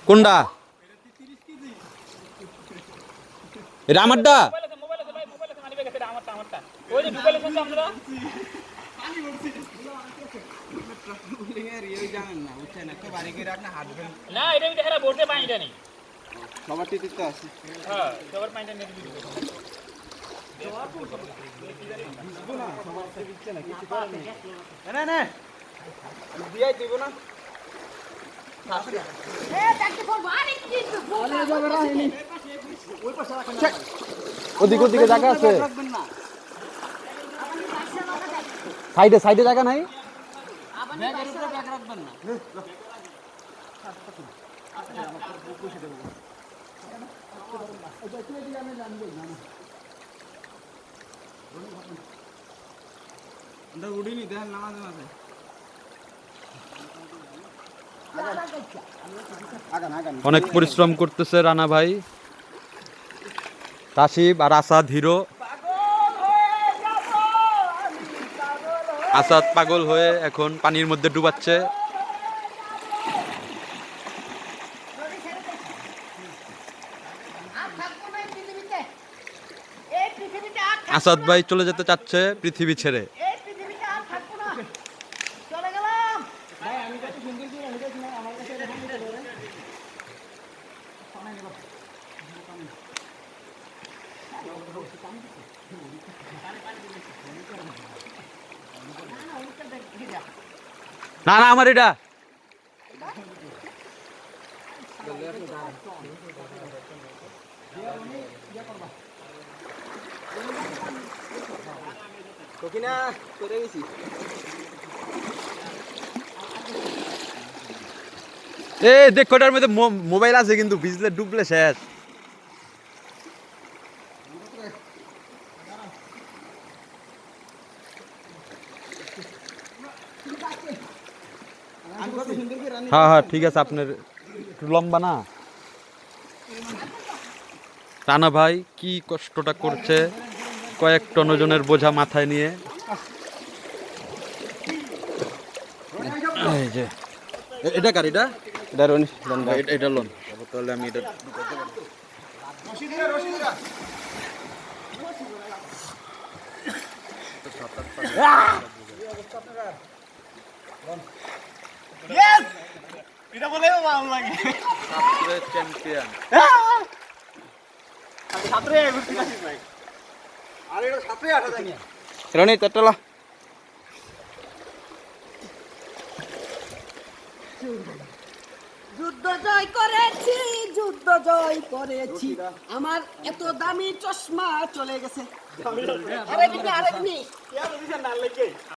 কোনটা এটা আমারটা না এটা আমি দেখা বলতে পারি জানি সবার টিকিট তো আছে হ্যাঁ সবার পাইটা নেট দিবি না না দিয়াই দিব না ওদিকে ওদিকে জায়গা আছে সাইডে সাইডে জায়গা নাই ব্যাগের উপরে ব্যাগ রাখবেন না উড়িনি দেখেন নামাজ মাঝে অনেক পরিশ্রম করতেছে রানা ভাই তাসিব আর আসাদ হিরো আসাদ পাগল হয়ে এখন পানির মধ্যে ডুবাচ্ছে আসাদ ভাই চলে যেতে চাচ্ছে পৃথিবী ছেড়ে না না আমার এটা কিনা করে গেছি এ দেখ ওটার মধ্যে মোবাইল আছে কিন্তু ভিজলে ডুবলে শেষ হ্যাঁ হ্যাঁ ঠিক আছে আপনার একটু লম্বা না রানা ভাই কি কষ্টটা করছে কয়েক টন ওজনের বোঝা মাথায় নিয়ে এই যে এটা গাড়িটা এটা রনি এটা লোন তাহলে আমি এটা এটা বলে ভালো লাগে চ্যাম্পিয়ন ছাত্রে ঘুরতে আসিস ভাই আর এটা ছাত্রে আটা জানি রনি তেটলা যুদ্ধ জয় করেছি যুদ্ধ জয় করেছি আমার এত দামি চশমা চলে গেছে আরে